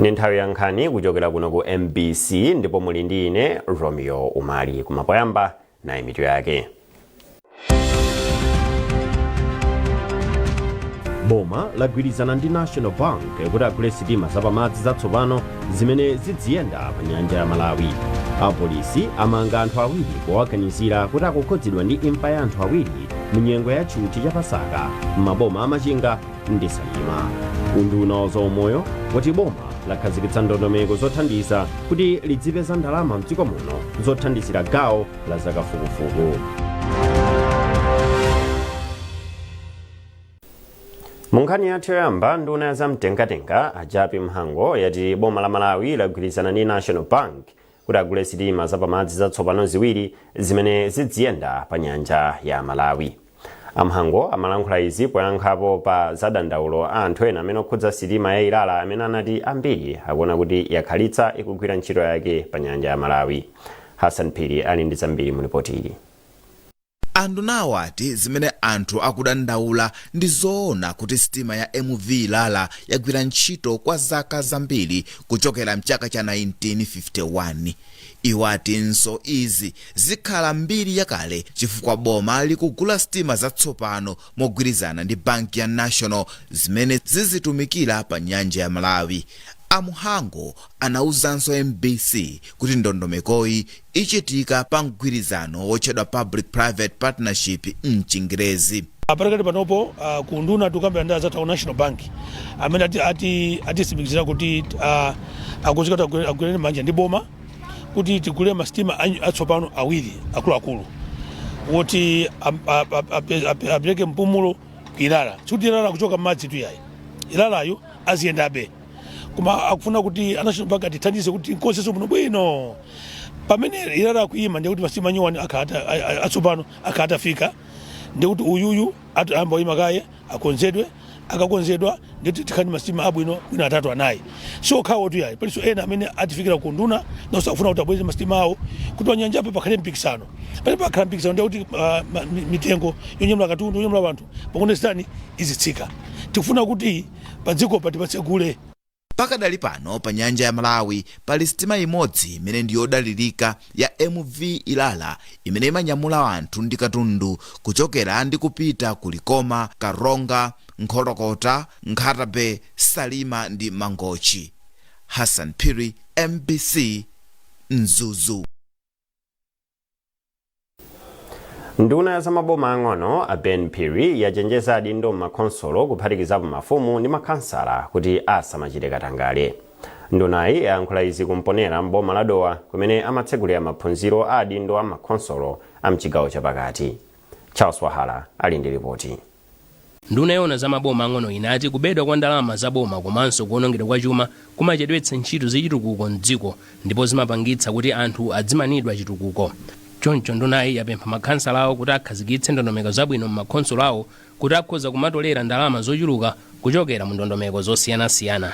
Ni nthawi ya nkhani kuchokera kuno ku MBC ndipo muli ndi ine Romeo Umali. Kumapoyamba na mitu yake. Boma lagwirizana ndi National Bank kuti agule sitima zapamadzi zatsopano zimene zidziyenda pa nyanja ya Malawi. Apolisi amanga anthu awiri powaganizira kuti akukhudzidwa ndi imfa ya anthu awiri mu nyengo ya tchuthi cha Pasaka m'maboma amachinga ndi Salima. Unduna wa zaumoyo kuti boma lakhazikitsa ndondomeko zothandiza kuti lidzipeza ndalama mdziko muno zothandizira gawo la zakafukufuku. Munkhani yathu yoyamba nduna ya zamtengatenga ajapi mhango yati boma la Malawi lagwirizana ndi National Bank kuti agule sitima zapamadzi zatsopano ziwiri zimene zidziyenda pa nyanja ya Malawi. Amhango amalankhula izi poyankhapo pa zadandaulo anthu ena amene okhudza sitima ya Ilala amene anati ambiri akuona kuti yakhalitsa ikugwira ntchito yake pa nyanja ya Malawi. Hassan Phiri ali ndi zambiri mu ripoti ili. Andunawo ati zimene anthu akudandaula ndi zoona kuti sitima ya MV Ilala yagwira ntchito kwa zaka zambiri kuchokera mchaka cha 1951. Iwatinso izi zikhala mbiri yakale chifukwa boma likugula sitima zatsopano mogwirizana ndi Banki ya National zimene zizitumikira pa nyanja ya Malawi. Amhango anauzanso MBC kuti ndondomekoyi ichitika pa mgwirizano wochedwa Public Private Partnership mchingerezi. Aparakati panopo kunduna tukambira nda za National Bank amene ati simikizira kuti akuchita agwirene manja ndi boma kuti tigule mastima atsopano awiri akuluakulu woti apeleke mpumulo Ilala. Kuti Ilala kuchoka madzi tu yayi. Ilalayo aziyendabe. Kuma akufuna kuti National Bank atithandize kuti nkonseso muno bwino. Pamene Ilala kuima ndi kuti mastima nyuwani atsopano akatafika ndi kuti uyuyu amba ima kaye akonzedwe akakonzedwa ndi tikhani mastima abwino bwino atatu anayi. So khawo tu yayi paliso ena amene atifikira kunduna nosafuna kuti abweze mastima awo kuti wanyanja pa pakhale mpikisano. Pali pakhala mpikisano ndi kuti mitengo yonyamula katundu yonyamula abantu pakuonetsani izitsika. Tikufuna kuti padziko patipatsegule. Pakadali pano pa nyanja ya Malawi pali sitima imodzi imene ndi yodalirika ya MV Ilala imene imanyamula anthu ndi katundu kuchokera ndi kupita ku Likoma, Karonga, Nkholokota, Nkhatabe, Salima ndi Mangochi. Hassan Phiri, MBC, Mzuzu. Nduna ya zamaboma ang'ono a Ben Phiri yachenjeza adindo makonsolo kuphatikizapo mafumu ndi makhansala kuti asamachite katangale. Ndunayi yayankhula izi kumponera mboma la Dowa kumene amatsegulira maphunziro a adindo a makonsolo a mchigawo chapakati. Charles Wahala ali ndi ripoti. Nduna yona zamaboma ang'ono inati kubedwa kwa ndalama zaboma komanso kuonongedwa kwa chuma kumachedwetsa ntchito zachitukuko m'dziko ndipo zimapangitsa kuti anthu adzimanidwa chitukuko. Choncho ndunayi yapempha makhansala awo kuti akhazikitse ndondomeko zabwino m'makhonsolo awo kuti akhoza kumatolera ndalama zochuluka kuchokera mu ndondomeko zosiyanasiyana.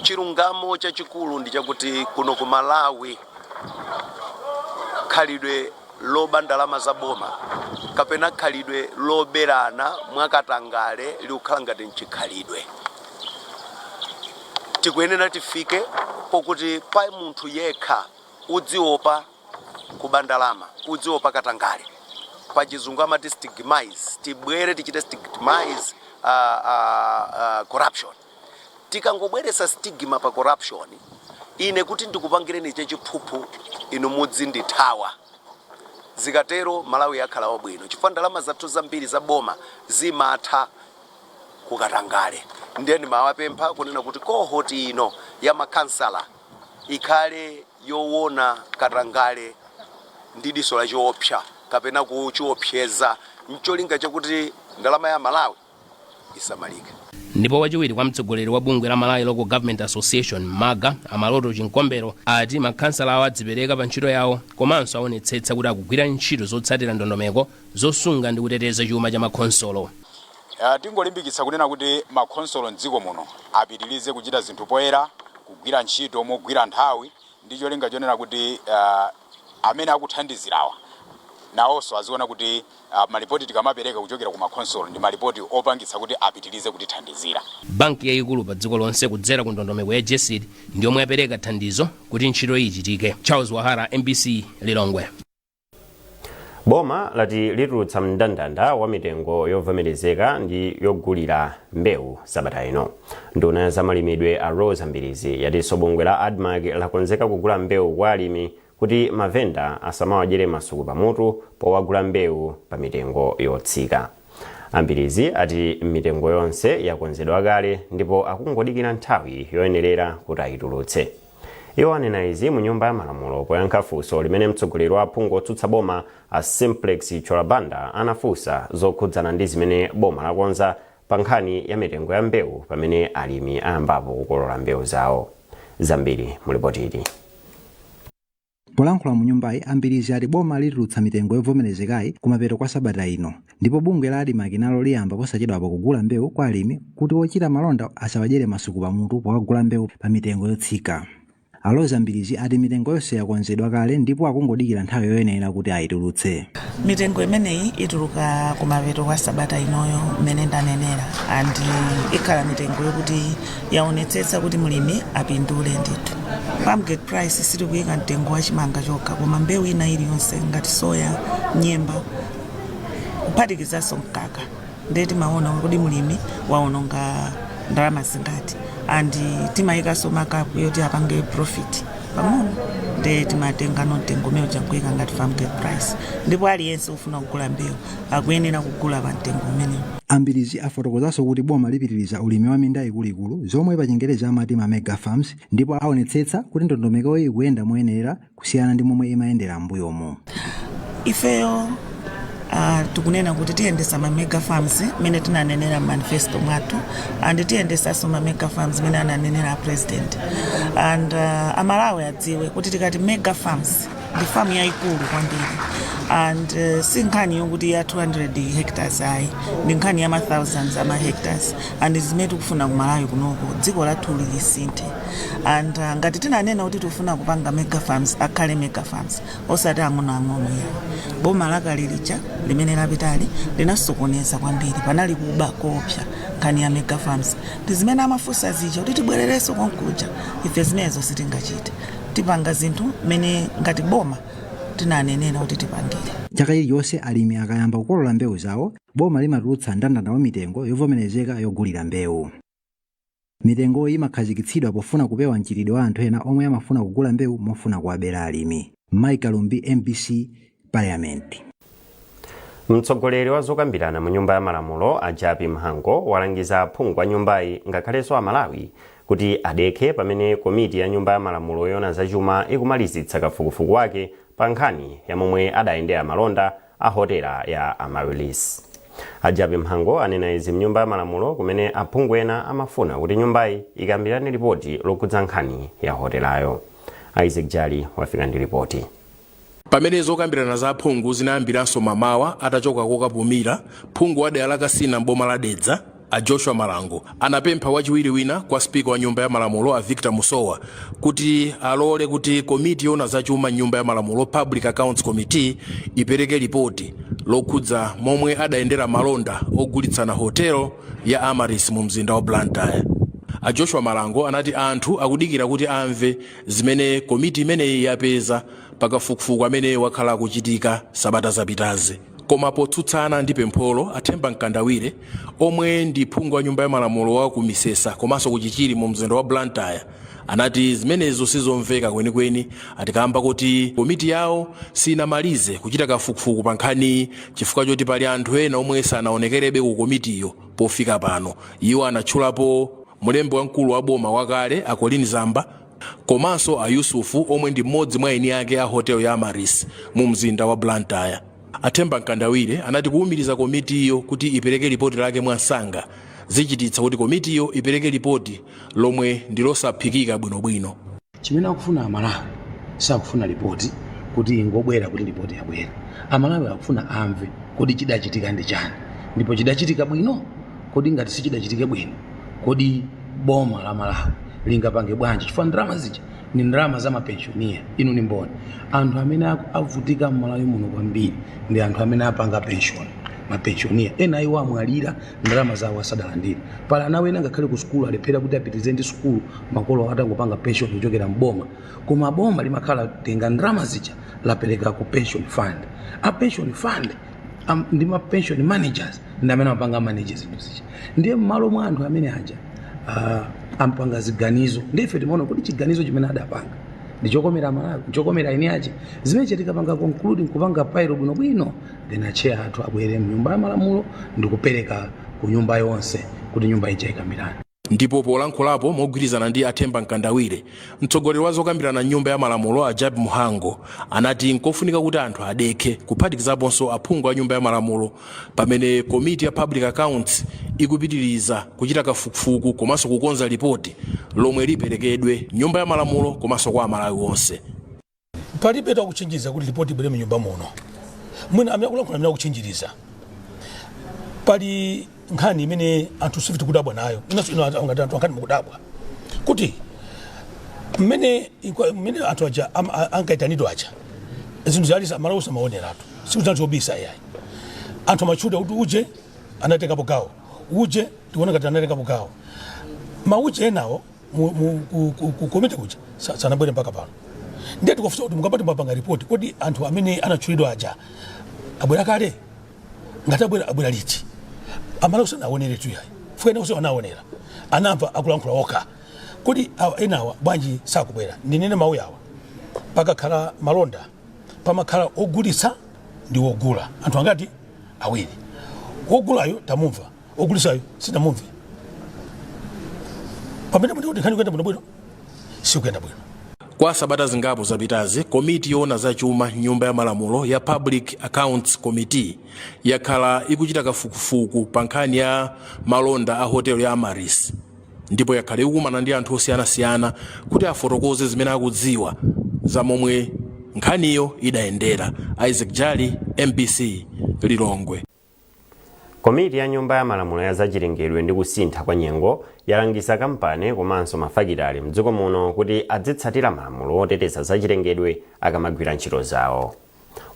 Chilungamo chachikulu ndi chakuti kuno ku Malawi khalidwe loba ndalama zaboma kapena khalidwe loberana mwakatangale likukhala ngati mchikhalidwe. Tikuyenera tifike pokuti pa munthu yekha udziopa kubandalama udziopa katangale. Pa chizungu amati stigmatize, tibwere tichite stigmatize corruption. Tikangobweresa stigma pa corruption ine kuti ndikupangireni chachiphuphu inu mudzi ndithawa. Zikatero Malawi yakhala wabwino chifukwa ndalama zathu zambiri za boma zimatha kukatangale. Ndiye ndimawapempha kunena kuti kohoti ino ya makhansala ikhale yowona katangale ndi diso la chiopsa kapena kuchiopseza mcholinga chakuti ndalama ya Malawi isamalike. Ndipo wachiwiri kwa mtsogoleri wa bungwe la Malawi Local Government Association MAGA Amaloto Chinkombero ati makhansala awo adzipereka pa ntchito yawo komanso aonetsetsa kuti akugwira ntchito zotsatira ndondomeko zosunga ndi kuteteza chuma cha makhonsolo. Tingolimbikitsa kunena kuti makhonsolo m'dziko muno apitirize kuchita zinthu poyera, kugwira ntchito mogwira nthawi ndi cholinga chonena kuti amene akuthandizirawa nawonso aziona kuti malipoti tikamapereka kuchokera ku makonsolo ndi malipoti opangitsa kuti apitirize kutithandizira. banki yayikulu pa dziko lonse kudzera ku ndondomeko ya JSED ndi yomwe yapereka thandizo kuti ntchito iyi ichitike. Charles Wahara, MBC Lilongwe. Boma lati litulutsa mndandanda wa mitengo yovomerezeka ndi yogulira mbewu sabata ino. Nduna ya zamalimidwe a Rose Mbirizi yatinso bungwe la ADMAC lakonzeka kugula mbewu kwa alimi kuti mavenda asamawadyere masuku pamutu powagula mbewu pa mitengo yotsika. Ambirizi ati mitengo yonse yakonzedwa kale ndipo akungodikira nthawi yoyenerera kuti ayitulutse. Iwo anena izi mu nyumba ya malamulo poyankha funso limene mtsogoleri wa aphungu otsutsa boma a Simplex Cholabanda anafunsa zokhudzana ndi zimene boma lakonza pa nkhani ya mitengo ya mbewu pamene alimi ayambapo kukolola mbewu zawo. Zambiri mulipotiti. Polankhula mu nyumbayi, Ambirizi ati boma litulutsa mitengo yovomerezekayi kumapeto kwa sabata ino, ndipo bungwe la ADMAC nalo liyamba posachedwapo kugula mbewu kwa alimi kuti ochita malonda asawadyere masuku pamutu powagula mbewu pa mitengo yotsika. A Rose Mbirizi ati mitengo yonse yakonzedwa kale ndipo akungodikira nthawi yoyenera kuti ayitulutse. Mitengo imeneyi ituluka kumapeto kwa sabata inoyo mmene ndanenera, andi ikhala mitengo yokuti yaonetsetsa kuti mulimi apindule ndithu. Farmgate price sitikuyika mtengo wa chimanga chokha, koma mbewu ina iliyonse ngati soya, nyemba, kuphatikizanso mkaka, ndeti maona kuti mulimi waononga ndalama zingati. Andi timayikaso makapu yoti apange profit pang'ono, nde timatenga mtengo umene uchakuika ngati farmgate price, ndipo aliyense ufuna kugula mbewu akuyenera kugula pa mtengo umenewu. Ambirizi afotokozanso kuti boma lipitiriza ulimi wa minda ikuluikulu zomwe pa Chingerezi amati ma mega farms, ndipo aonetsetsa kuti ndondomeko iyi ikuyenda moyenera kusiyana ndi momwe imayendera m'mbuyomo. Ifeyo tukunena kuti tiyendesa ma mega farms mene tinanenera manifesto mwathu, and tiyendesaso ma mega farms mene ananenera president, and amalawi adziwe kuti tikati mega farms ndi farm yayikulu kwambiri, and si nkhani yokuti ya 200 hectares ayi, ndi nkhani ya thousands ama hectares, and zimene tikufuna kumalawi kunoko dziko lathu lisinthe. And ngati tinanena kuti tifuna kupanga mega farms, akhale mega farms osati ang'onoang'ono yawo. Boma lakale lija limene lapitali linasokoneza kwambiri, panali kuba koopsa nkhani ya mega farms. Ndi zimene amafunsa zija kuti tibwererenso konkuja, ife zimenezo sitingachite, tipanga zinthu mene ngati boma tinanenera kuti tipangire. Chaka chiliyonse alimi akayamba kukolola mbewu zawo, boma limatulutsa mndandanda wa mitengo yovomerezeka yogulira mbewu. Mitengo imakhazikitsidwa pofuna kupewa mchitidwe wa anthu ena omwe amafuna kugula mbewu mofuna kuwabera alimi. Michael Lumbi, MBC Parliament. Mtsogoleri wa zokambirana mu nyumba ya malamulo a Japi Mhango walangiza aphungu a nyumbayi ngakhalenso a Malawi kuti adekhe pamene komiti ya nyumba ya malamulo yona zachuma ikumalizitsa kafukufuku wake pa nkhani ya momwe adayendera malonda a hotela ya Amaryllis. A Japi Mhango anena izi mnyumba ya malamulo kumene aphungu ena amafuna kuti nyumbayi ikambirane ripoti lokhudza nkhani ya hotelayo. Isaac Jali wafika ndi ripoti. Pamene zokambirana za aphungu zinayambiranso mamawa atachoka kokapumira, phungu wa dera la Kasina mboma la Dedza a Joshua Malango anapempha wachiwiri wina kwa spika wa nyumba ya malamulo a Victor Musowa kuti alole kuti komiti yona zachuma nyumba ya malamulo Public Accounts Committee ipereke ripoti lokhudza momwe adayendera malonda ogulitsana hotel ya Amaryllis mu mzinda wa Blantyre. A Joshua Malango anati anthu akudikira kuti amve zimene komiti imeneyi yapeza pakafukufuku amene wakhala kuchitika sabata zapitazi. Koma potsutsana ndi pempholo Athemba Mkandawire omwe ndi phungu wa nyumba ya malamulo wa ku Misesa komanso kuchichiri mu mzinda wa Blantyre anati zimenezo sizomveka kwenikweni, atikamba kuti komiti yawo sinamalize kuchita kafukufuku pa nkhani chifukwa choti pali anthu ena omwe sanaonekerebe ku komitiyo pofika pano. Iwo anatchulapo mulembe wamkulu wa boma wakale a Colin Zamba komanso a Yusufu omwe ndi mmodzi mwa eni ake a hotel ya Amaryllis mu mzinda wa Blantyre. Athemba Mkandawire anati kuwumiriza komitiyo kuti ipereke ripoti lake mwansanga zichititsa kuti komitiyo ipereke ripoti lomwe ndilosaphikika bwinobwino. Chimene akufuna Amalawi sakufuna ripoti kuti ingobwera kuti ripoti yabwera. Amalawi akufuna amve kodi chidachitika ndi chani, ndipo chidachitika bwino kodi ngati sichidachitika bwino kodi boma la Malawi lingapange bwanji chifukwa ndalama zija ni ndalama za mapensionia. Inu ni mboni anthu amene avutika m'Malawi muno kwambiri ndi anthu amene apanga mapensionia. Ena iwo amwalira ndalama zawo asadalandire. Pala ana ena ngakhale ku sukulu alephera kuti apitize ndi sukulu makolo atangopanga pension kuchokera mboma, koma boma limakhala tenga ndalama zija lapereka ku pension fund. A pension fund ndi ma pension managers ndi amene amapanga manage zinthu zija. Ndiye m'malo mwa anthu amene aja ampanga ziganizo, ndife timaona kuti chiganizo chimene adapanga ndichokomera Malawi, ndichokomera ine aje zimene tikapanga conclude kupanga pairo bwinobwino, then acheya athu abwere mnyumba ya malamulo ndikupereka ku nyumba yonse kuti nyumba ija ikambirane. Ndipo polankhulapo mogwirizana ndi Athemba Nkandawire, mtsogoleri wa zokambirana nyumba ya malamulo Ajab Muhango anati nkofunika kuti anthu adekhe kuphatikizaponso aphungu a nyumba ya malamulo pamene komiti ya public accounts ikupitiriza kuchita kafukufuku komanso kukonza ripoti lomwe liperekedwe nyumba ya malamulo komanso kwa Amalawi onse. Palibe takuchinjiza kuti ripoti ibwere mnyumba muno. Mwina amyakulankhula amene akuchinjiriza. Pali nkhani imene anthu sifiti kudabwa nayo. Ino anthu ankani mukudabwa. Kuti mmene anthu aja ankaitanidwa aja. Zinthu zalisa Malawi samaoneratu. Sikuti anthu obisa yayi. Anthu amachuda kuti uje anatekapo gawo. Uje tiona ngati anatekapo gawo. Mauje enawo ku komiti kuja sanabwere mpaka pano. Ndiye tikufusa kuti mukapati mapanga ripoti kodi anthu amene anachulidwa aja abwera kale ngati abwera liti. Amalawi sanaonere tu yayi. Fukene uso anaonera. Anamva akulankhula okha. Kodi enawa bwanji sakubwera. Ndinene mawu yawa. Pakakhala malonda, pamakhala ogulitsa ndi wogula. Anthu angati awiri. Wogulayo tamumva, ogulisayo sinamumve. Pamene muti kuti nkhani kuyenda bwino sikuyenda bwino. Kwa sabata zingapo zapitazi, komiti yoona za chuma nyumba ya malamulo ya Public Accounts Committee yakhala ikuchita kafukufuku pa nkhani ya malonda a hotel ya Amaris. Ndipo yakhala ikukumana ndi anthu osiyanasiyana kuti afotokoze zimene akudziwa za momwe nkhaniyo idayendera. Isaac Jali, MBC, Lilongwe. Komiti ya nyumba ya malamulo ya zachilengedwe ndi kusintha kwa nyengo yalangisa kampani komanso mafakitale mdziko muno kuti adzitsatira malamulo oteteza zachilengedwe akamagwira ntchito zawo.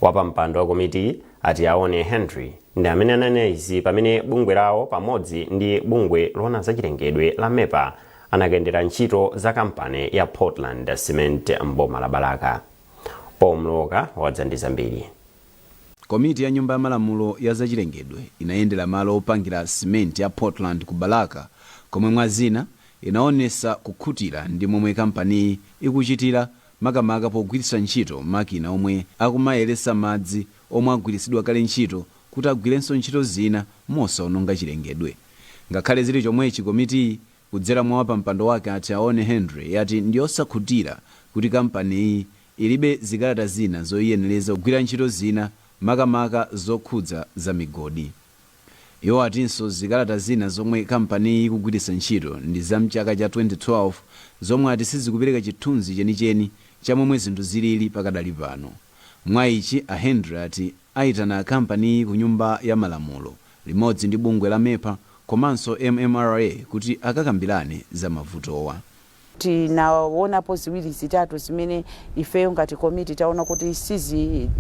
Wapampando wa komiti ati Aone Henry ndi amene ananena izi pamene bungwe lawo pamodzi ndi bungwe loona zachilengedwe la MEPA anakayendera ntchito za kampani ya Portland Cement mboma la Balaka. Pomloka wadza ndi zambiri. Komiti ya nyumba ya malamulo ya zachilengedwe inayendera malo opangira cement ya Portland ku Balaka, komwe mwazina inaonesa kukhutira ndi momwe kampani ikuchitira makamaka pogwiritsa ntchito makina omwe akumayeresa madzi omwe agwiritsidwa kale ntchito kuti agwirenso ntchito zina mosaononga chilengedwe. Ngakhale zili chomwechi komiti kudzera mwa wapampando wake ati Aone Henry yati ndi osakhutira kuti kampani ilibe zikalata zina zoyenereza kugwira ntchito zina makamaka zokhudza za migodi. Iwo atinso zikalata zina zomwe kampani ikugwiritsa ntchito ndi za mchaka cha 2012 zomwe ati sizikupereka chithunzi chenicheni cha momwe zinthu zilili pakadali pano. Mwa ichi a Henry ati aitana kampani ku nyumba ya malamulo limodzi ndi bungwe la MEPA komanso MMRA kuti akakambirane za mavutowa. Tinaonapo ziwiri zitatu zimene ifeyo ngati komiti taona kuti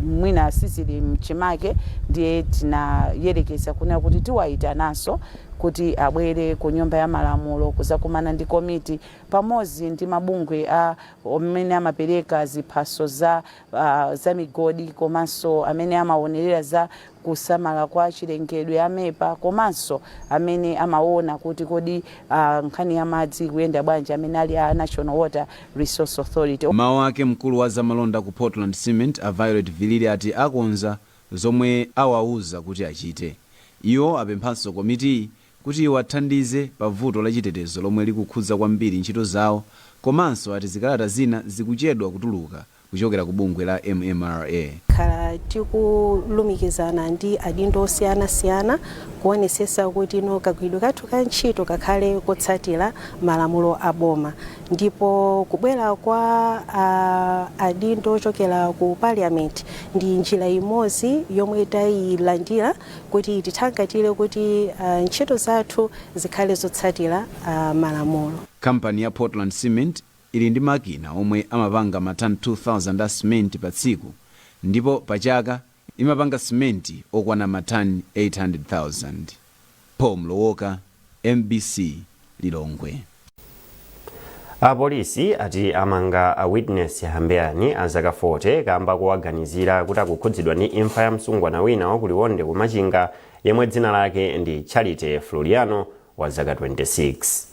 mwina sizili mchimake, ndiye tinayelekeza kunena kuti tiwaitananso kuti abwere ku nyumba ya malamulo kuzakumana ndi komiti pamodzi ndi mabungwe amene amapereka ziphaso za migodi komanso amene amaonerera za kusamala kwa chilengedwe ya MEPA komanso amene amaona kuti kodi nkhani ya madzi kuyenda bwanji amene ali a National Water Resource Authority. Mawu ake mkulu wa zamalonda ku Portland Cement a Violet Vilili ati akonza zomwe awauza kuti achite. Iwo apemphanso komiti kuti wathandize pavuto la chitetezo lomwe likukhudza kwambiri ntchito zawo komanso ati zikalata zina zikuchedwa kutuluka kuchokera ku bungwe la MMRA. Khala tikulumikizana ndi adindo osiyanasiyana kuonesesa kuti no kagwidwe kathu ka ntchito kakhale kotsatira malamulo a boma, ndipo kubwera kwa adindo ochokera ku parliament ndi njira imodzi yomwe tayilandira kuti tithangatire kuti ntchito zathu zikhale zotsatira malamulo. Kampani ya Portland Cement ili ndi makina omwe amapanga matani 2000 a cement pa tsiku, ndipo pa chaka imapanga cement okwana matani 800,000. Paul Mlowoka, MBC Lilongwe. Apolisi ati amanga a witness Hambeyani azaka 40 kamba kuwaganizira kuti akukhudzidwa ndi imfa ya msungwana wina wakuliwonde ku Machinga yemwe dzina lake ndi Charity Floriano wa zaka 26.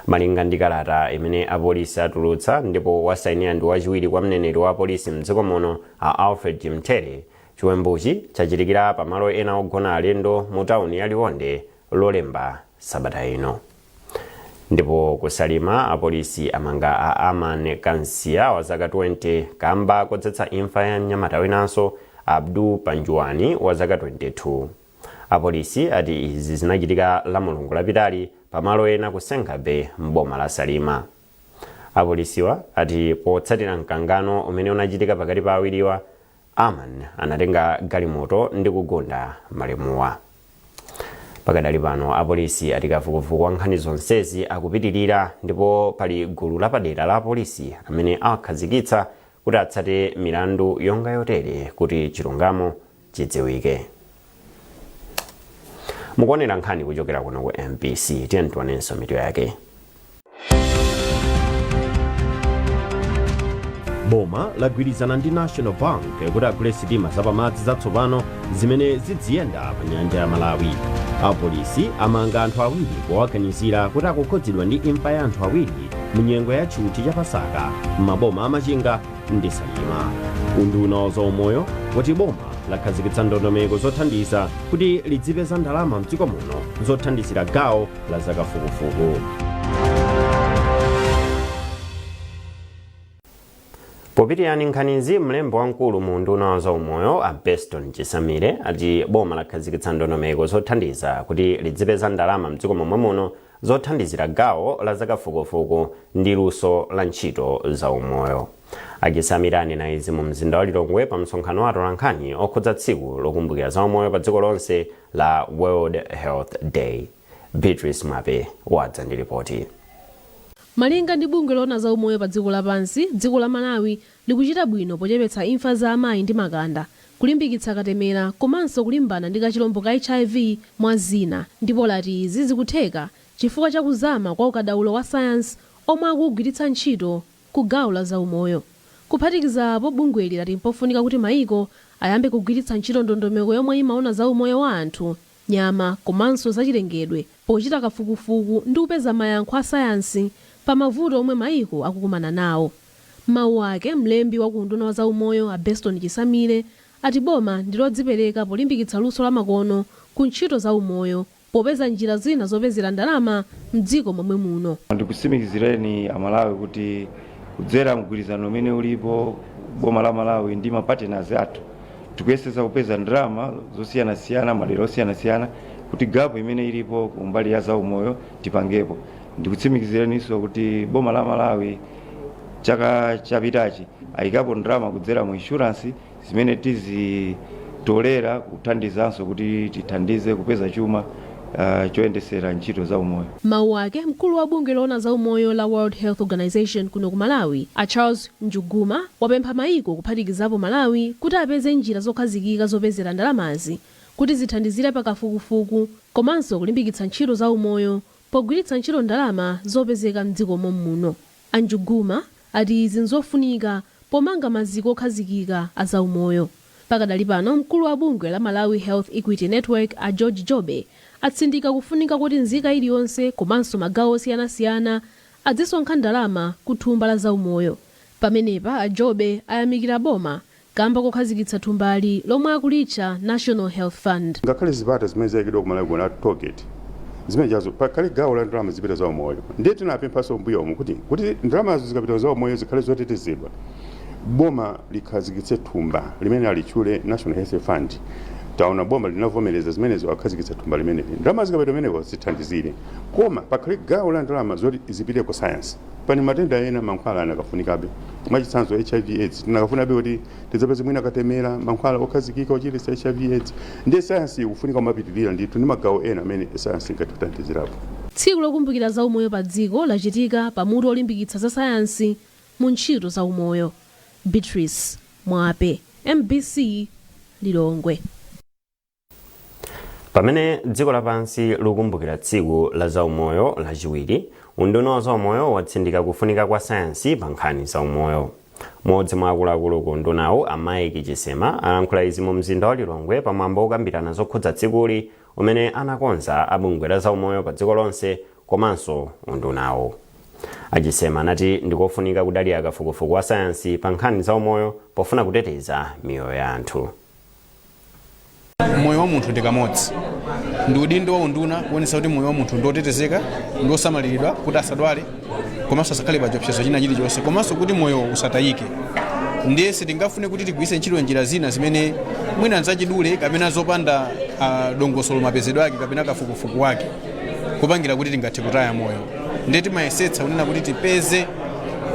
Malinga ndi kalata imene apolisi atulutsa ndipo wasainira ndi wachiwiri kwa mneneri wa apolisi mdziko muno a Alfred Jimtere, chiwembuchi chachitikira pamalo ena ogona alendo mu tawuni ya Liwonde lolemba sabata ino. Ndipo kusalima apolisi amanga a Aman Kansia wa zaka 20 kamba kodzetsa imfa ya mnyamata winanso Abdu Panjuani wa zaka 22. Apolisi ati izi zinachitika la Mulungu lapitali pamalo ena kusenga be mboma la Salima. Apolisiwa ati potsatira mkangano umene unachitika pakati pa awiriwa, Aman anatenga galimoto ndi kugunda malemuwa. Pakadali pano apolisi ati kafukufuku wa nkhani zonsezi akupitirira, ndipo pali gulu lapadera la apolisi amene akhazikitsa kuti atsate milandu yonga yotere kuti chilungamo chidziwike. Mukuonera nkhani kuchokera kuno ku MBC, tiyentuwanenso mitu yake. Boma lagwirizana ndi National Bank kuti agule sitima zapamadzi zatsopano zimene zidziyenda pa nyanja ya Malawi. Apolisi amanga anthu awiri powaganizira kuti akukhudzidwa ndi imfa ya anthu awiri mu nyengo ya tchuthi cha Pasaka m'maboma a Machinga ndi Salima. Unduna wa zaumoyo wati boma lakhazikitsa ndondomeko zothandiza kuti lidzipeza ndalama mdziko muno zothandizira gawo la zakafukufuku. Popitirani nkhanizi, mlembi wamkulu mu unduna wa zaumoyo a Beston Chisamire ati boma lakhazikitsa ndondomeko zothandiza kuti lidzipeza ndalama mdziko momwe muno zothandizira gawo la zakafukufuku ndi luso la ntchito zaumoyo. Achisamire anena izi mu mzinda wa Lilongwe pa msonkhano wa atolankhani okhudza tsiku lokumbukira zaumoyo pa dziko lonse la World Health Day. Beatrice Mwape wadza ndi ripoti. Malinga ndi bungwe loona za umoyo pa dziko lapansi, dziko la Malawi likuchita bwino pochepetsa imfa za amayi ndi makanda, kulimbikitsa katemera komanso kulimbana ndi kachilombo ka HIV mwa zina, ndipo lati izi zikutheka chifukwa cha kuzama kwa ukadaulo wa sayansi omwe akugwiritsa ntchito ku gawo la zaumoyo. Kuphatikizapo bungweli lati mpofunika kuti mayiko ayambe kugwiritsa ntchito ndondomeko yomwe imaona za umoyo wa anthu, nyama komanso zachilengedwe pochita kafukufuku ndi kupeza mayankho a sayansi pa mavuto omwe mayiko akukumana nawo. Mawu ake mlembi wa unduna wa zaumoyo a Beston Chisamire ati boma ndilodzipereka polimbikitsa luso la makono ku ntchito za umoyo popeza njira zina zopezera ndalama mdziko momwe muno. Ndikusimikizireni amalawi kuti kudzera mgwirizano umene ulipo boma la Malawi ndi mapartners athu tikuyesesa kupeza ndalama zosiyanasiyana madera osiyanasiyana kuti gapo imene ilipo kumbali ya zaumoyo tipangepo. Ndikutsimikizireninso kuti boma la Malawi chaka chapitachi ayikapo ndalama kudzera mu insurance zimene tizitolera kuthandizanso kuti tithandize kupeza chuma choyendesera ntchito za umoyo. Mawu ake mkulu wa bungwe loona za umoyo la World Health Organization kuno ku Malawi a Charles Njuguma wapempha mayiko kuphatikizapo Malawi kuti apeze njira zokhazikika zopezera ndalamazi kuti zithandizire pa kafukufuku komanso kulimbikitsa ntchito za umoyo pogwiritsa ntchito ndalama zopezeka mdziko muno. Anjuguma ati izi nzofunika pomanga maziko okhazikika a zaumoyo. Pakadali pano mkulu wa bungwe la Malawi Health Equity Network a George Jobe atsindika kufunika kuti nzika iliyonse komanso magawo osiyanasiyana adzisonkha ndalama ku thumba la zaumoyo. Pamenepa a Jobe ayamikira boma kamba kokhazikitsa thumbali lomwe akulitcha National Health Fund. Ngakhale zipata zimene zayikidwa ku Malawi kuna target zimene jazo pakali gawo la ndalama zipita za umoyo ndiye tinapemphaso mbuyo omwe kuti ndalama zikapita za umoyo zikhale zotetezedwa boma likhazikitse thumba limene alichule National Health Fund. Taona boma linavomereza zimenezo akhazikitsa thumba limene ndalama zikapita meneko zithandizire, koma pakhale gawo la ndalama zoti zipite ku science. Pani matenda ena mankhwala anakafunikabe mwachitsanzo HIV/AIDS tinakafunabe kuti tidzapeze mwina katemera mankhwala okhazikika ochititsa HIV/AIDS ndi science ikufunika kumapitirira ndithu ndi magawo ena amene science ingatithandizirapo. tsiku lokumbukira za umoyo pa dziko lachitika pamutu olimbikitsa za sayansi mu ntchito za umoyo. Beatrice Mwape, MBC Lilongwe. Pamene dziko lapansi likumbukira tsiku la zaumoyo lachiwiri, unduna wa zaumoyo watsindika kufunika kwa sayansi pa nkhani za umoyo. Modzi mwa akuluakulu ku undunawu Mike Chisema alankhula izi mu mzinda wa Lilongwe pamwambo okambirana zokhudza tsikuli umene anakonza abungwe la zaumoyo pa dziko lonse komanso undunawu. Achisema anati ndikofunika kudalira kafukufuku wa sayansi pa nkhani za umoyo pofuna kuteteza miyoyo ya anthu. Moyo wa munthu ndi kamodzi, ndi udindo wa unduna kuonetsa kuti moyo wa munthu ndotetezeka, ndosamaliridwa kuti asadwale komanso asakhale pa chiopsezo china chilichonse, komanso kuti moyo usatayike. Ndiye sitingafune kuti tigwiritse ntchito njira zina zimene mwina nzachidule kapena zopanda dongosolo mapezedwe ake kapena kafukufuku wake kupangira kuti tingathe kutaya moyo. Ndiye timayesetsa kunena kuti tipeze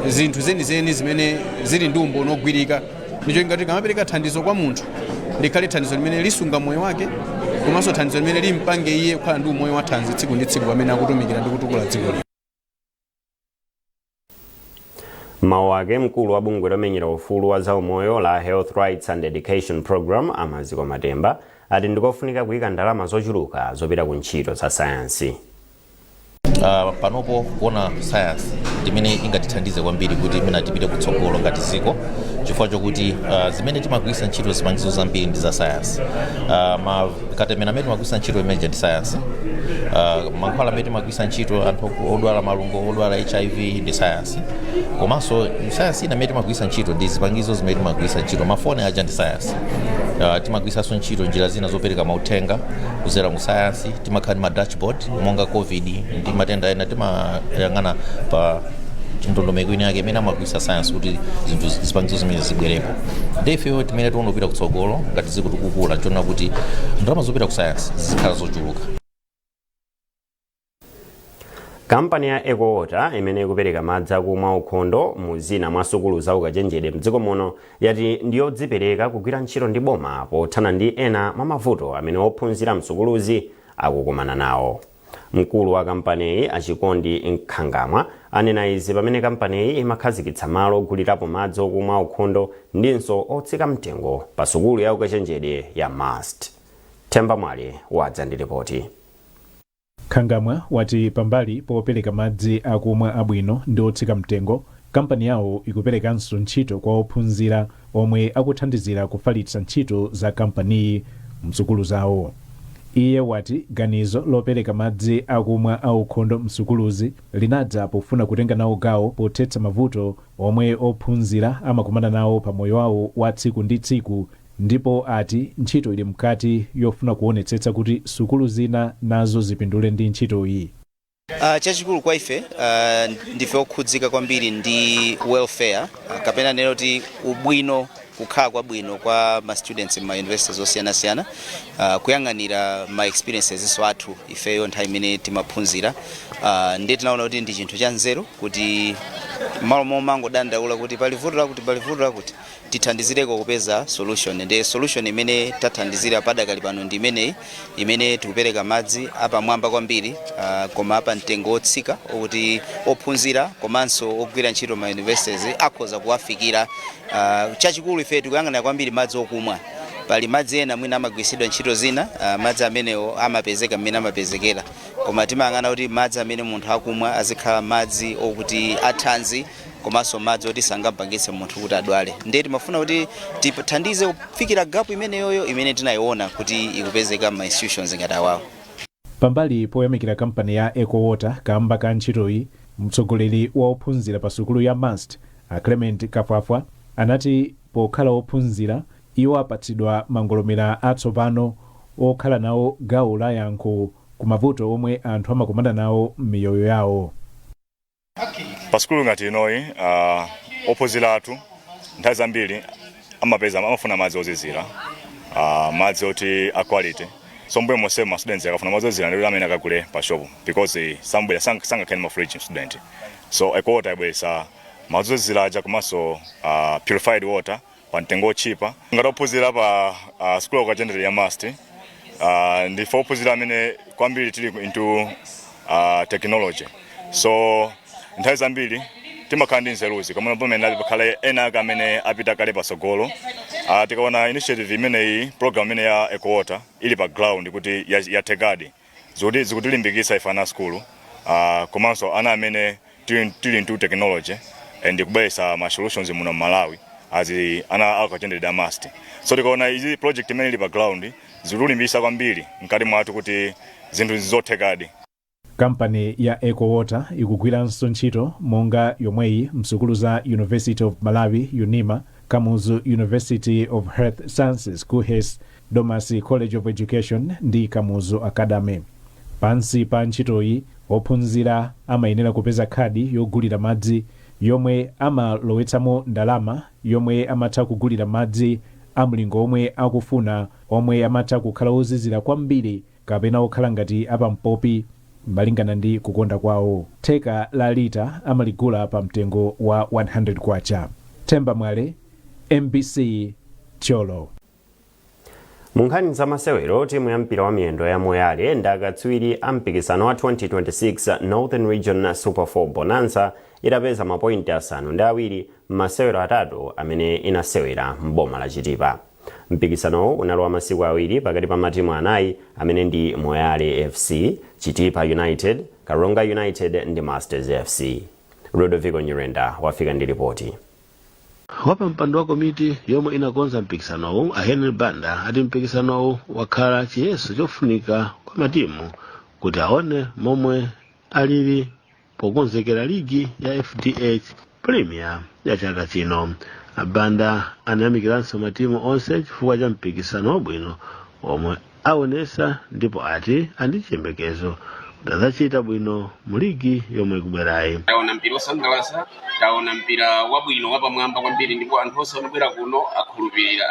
zinthu zenizeni zimene zili ndi umboni ogwirika, ndicho ngati kamapereka thandizo kwa munthu likhale thandizo limene lisunga moyo wake komanso thandizo limene limpange iye kukhala ndi umoyo wa thanzi tsiku ndi tsiku pamene akutumikira ndi kutukula dziko. Mawu ake mkulu wa bungwe lomenyera ufulu wa zaumoyo la Health Rights and Education Program Amaziko Matemba ati ndikofunika kuyika ndalama zochuluka zopita ku ntchito za sayansi. Panopo kuona sayansi imene ingatithandize kwambiri kuti imene tipite kutsogolo ngati dziko, chifukwa chokuti zimene timagwiritsa ntchito zipangizo zambiri ndi za sayansi. Katemera amene timagwiritsa ntchito imene ndi sayansi, mankhwala amene timagwiritsa ntchito anthu odwala malungo, odwala HIV ndi sayansi, komanso sayansi ina amene timagwiritsa ntchito ndi zipangizo zimene timagwiritsa ntchito, mafoni aja ndi sayansi. Timagwiritsanso ntchito njira zina zopereka mauthenga kudzera mu sayansi, timakhala ma dashboard monga COVID ndi matenda ena timayang'ana pa ndondomeko ina yake imene amagwiritsa sayansi kuti zinthu zipangizo zimene zibwerepo. Ndife timene tikunopita kutsogolo ngati dziko tikukula tiona kuti ndalama zopita ku sayansi zikhala zochuluka. Kampani ya EcoWater imene ikupereka madzi akumwa ukhondo mu zina mwa sukulu za ukachenjede mdziko muno yati ndiyodzipereka kugwira ntchito ndi boma pothana ndi ena mwa mavuto amene ophunzira msukuluzi akukumana nawo. Mkulu wa kampaniyi Achikondi Nkhangamwa anena izi pamene kampaniyi imakhazikitsa malo ogulirapo madzi okumwa ukhondo ndinso otsika mtengo pa sukulu ya ukachenjede ya MUST. Themba Mwale wadza ndi ripoti. Nkhangamwa wati pambali popereka madzi akumwa abwino ndi otsika mtengo, kampani yawo ikuperekanso ntchito kwa ophunzira omwe akuthandizira kufalitsa ntchito za kampaniyi msukulu zawo. Iye wati ganizo lopereka madzi akumwa aukhondo msukuluzi linadza pofuna kutenga nawo gawo pothetsa mavuto omwe ophunzira amakumana nawo pa moyo wawo wa tsiku ndi tsiku, ndipo ati ntchito ili mkati yofuna kuonetsetsa kuti sukulu zina nazo zipindule ndi ntchito iyi. Chachikulu kwa ife ndife okhudzika kwambiri ndi welfare kapena neno ti ubwino kukhala kwa bwino kwa ma students ma universities osiyanasiyana, kuyang'anira ma experiences athu ifeyo nthawi imene timaphunzira. Ndiye tinaona kuti ndi chinthu cha nzeru kuti malo momangodandaula kuti pali vuto kuti tithandizireko kupeza solution. Ndiye solution imene tathandizira padakali pano ndi imene tikupereka madzi apamwamba kwambiri, koma apa mtengo otsika okuti ophunzira komanso ogwira ntchito ma universities akhoza kuwafikira. Chachikulu ife tikuyang'ana kwambiri madzi okumwa. Pali madzi ena mwina amagwiritsidwa ntchito zina, madzi amenewo amapezeka mmene amapezekera, koma timayang'ana kuti madzi amene munthu akumwa azikhala madzi okuti athanzi komanso madzi oti sangapangitse munthu kuti adwale. Ndiye timafuna kuti tithandize kufikira gapu imeneyoyo imene tinayiona kuti ikupezeka ma institutions ngati awawo. Pambali poyamikira kampani ya EcoWater kamba ka ntchitoyi, mtsogoleri wa ophunzira pa sukulu ya MUST Clement Kafwafwa anati pokhala ophunzira iwo apatsidwa mangolomera atsopano okhala nawo gawo la yankho ku mavuto omwe anthu amakumana nawo m'miyoyo yawo. Pa sukulu ngati inoyi ophunzira athu nthawi zambiri amafuna madzi ozizira, madzi oti a quality. So mbuye mose ma students akafuna madzi ozizira ndi amene akagule pa shop because sambwera sangakhale ma fridge student. So Eco-Water ibwesa madzi ozizira aja komanso purified water pa mtengo cheaper. Ngati ophunzira pa school of agenda ya must ndi ophunzira amene kwambiri tili into technology. So nthawi zambiri timakhala ndi nzeruzi koma pamene alipakhale ena amene apita kale pasogolo. Tikaona initiative imeneyi program imene ya Eco-Water ili pa ground kuti yathekadi zikutilimbikitsa ife ana school komanso ana amene tili into technology and kubwesa ma solutions muno Malawi azi ana akachendedwa must. So tikaona izi project imene ili pa ground zikulimbikitsa kwambiri mkati mwathu kuti zinthu zizothekadi. Kampani ya Eco-Water ikugwiranso ntchito monga yomweyi msukulu za University of Malawi UNIMA, Kamuzu University of Health Sciences KUHES, Domasi College of Education ndi Kamuzu Academy. Pansi pa ntchitoyi ophunzira amayenera kupeza khadi yogulira madzi yomwe amalowetsamo ndalama yomwe amatha kugulira madzi amlingo omwe akufuna, omwe amatha kukhala ozizira kwambiri kapena okhala ngati apampopi malingana ndi kukonda kwawo. Theka la lita amaligula pa mtengo wa 100 kwacha. Themba Mwale, MBC Cholo. Munkhani za masewero, timu ya mpira wa miyendo ya Moyale ndi akatswiri a mpikisano wa 2026 Northern Region Super 4 Bonanza idapeza mapointi asanu ndi awiri m'masewero atatu amene inasewera m'boma la Chitipa. Mpikisanowo unalowa masiku awiri pakati pa matimu anayi amene ndi Moyale FC, Chitipa United, Karonga United ndi Masters FC. Ludovico Nyirenda wafika ndi ripoti. Wapa mpando wa komiti yomwe inakonza mpikisanowu a Henry Banda ati mpikisanowu wakhala chiyeso chofunika kwa matimu kuti aone momwe alili pokonzekera ligi ya FDH Premier ya chaka chino. Banda anayamikiranso matimu onse chifukwa cha mpikisano wabwino omwe aonesa, ndipo ati andi chiyembekezo kuti adzachita bwino mu ligi yomwe ikubwerayi. Taona mpira osangalatsa, taona mpira wabwino wapamwamba kwambiri, ndipo anthu onse amabwera kuno akhulupirira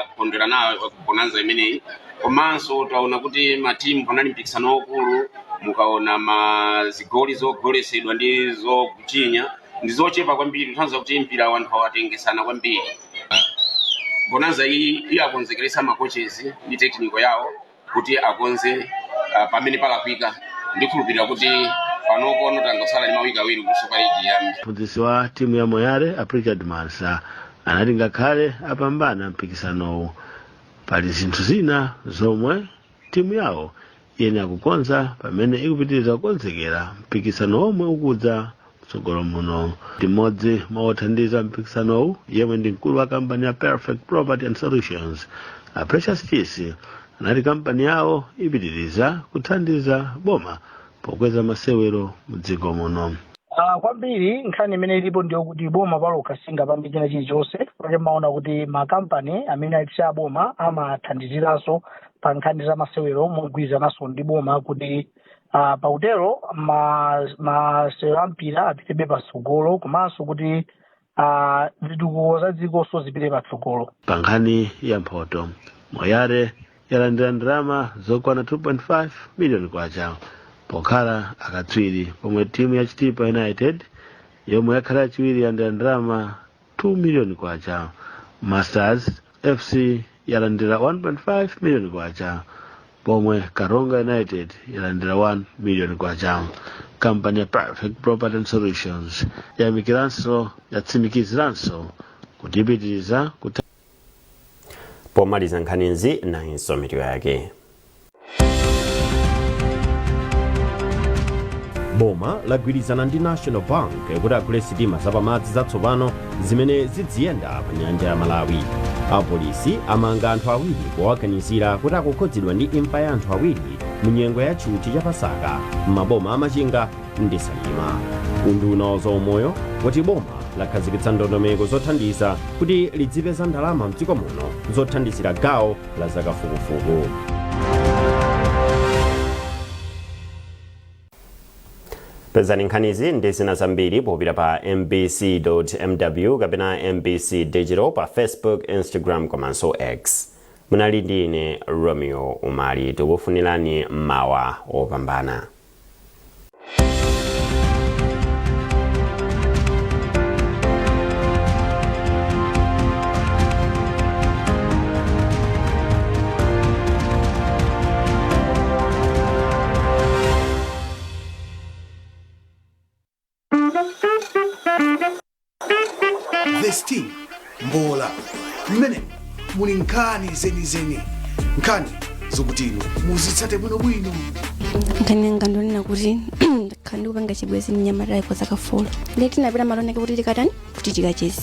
akondwera nawo bonanza imeneyi. Komanso taona kuti matimu panali mpikisano wakulu, mukaona mazigoli zogoletsedwa ndi zokutinya ndi zochepa kwambiri, nthanza kuti mpira wanthu awatengesana kwambiri. Bonanza iyi akonzekeresa makochezi ndi tekniko yawo kuti akonze pamene palakwika. Ndikhulupirira kuti panopo notangotsala ndi mawiki awiri kusoka ligi ya mphunzitsi wa timu ya Moyale Richard Mansa anati ngakhale apambana mpikisanowu pali zinthu zina zomwe timu yawo iyenera kukonza pamene ikupitiriza kukonzekera mpikisano omwe ukudza tsogolo muno. Mmodzi mwa othandiza mpikisanowu yemwe ndi mkulu wa kampani ya Perfect Property and Solutions, Precious Chisi, anati kampani yawo ipitiriza kuthandiza boma pokweza masewero mudziko muno. Kwambiri nkhani imene ilipo ndiyo kuti boma palokha singapambe china chilichonse, kuti maona kuti makampani amene aitsa boma amathandiziranso pa nkhani za masewero mogwirizananso ndi boma kuti pautero masewero ampira apitebe patsogolo, komanso kuti zitukuko za dzikoso zipite patsogolo. Pa nkhani ya mphoto, Moyale yalandira ndalama zokwana 2.5 miliyoni kwacha pokhala akatswiri, pomwe timu ya Chitipa United yomwe yakhala yachiwiri yalandira ndalama 2 miliyoni kwacha. Masters FC yalandira 1.5 miliyoni kwacha, pomwe Karonga United yalandira 1 miliyoni kwacha. Kampani ya Perfect Property and Solutions yatsimikiziranso kuti ipitiriza pomaliza nkhanizi na insomito yake. Boma lagwirizana ndi National Bank kuti agule sitima zapamadzi zatsopano zimene zidziyenda pa nyanja ya Malawi. Apolisi amanga anthu awiri powaganizira kuti akukhudzidwa ndi imfa ya anthu awiri mu nyengo ya chuti cha Pasaka m'maboma amachinga ndi Salima. Unduna wa zaumoyo wati boma lakhazikitsa ndondomeko zothandiza kuti lidzipeza ndalama mdziko muno zothandizira gawo la zakafukufuku. pezani nkhanizi ndi zina zambiri popita pa mbc.mw kapena mbc digital pa Facebook, Instagram komanso X. Munali ndi ine Romeo Umali, tikufunirani mawa opambana. This team, Mbola, mmene muli nkhani zenizeni, nkhani zokutino muzitsate bwinobwino. Nkhani ngandonena kuti khandi kupanga chibwezi mnyamata ipo zakafolo ndeti napita maloneke kuti tikatani kuti tikachezi.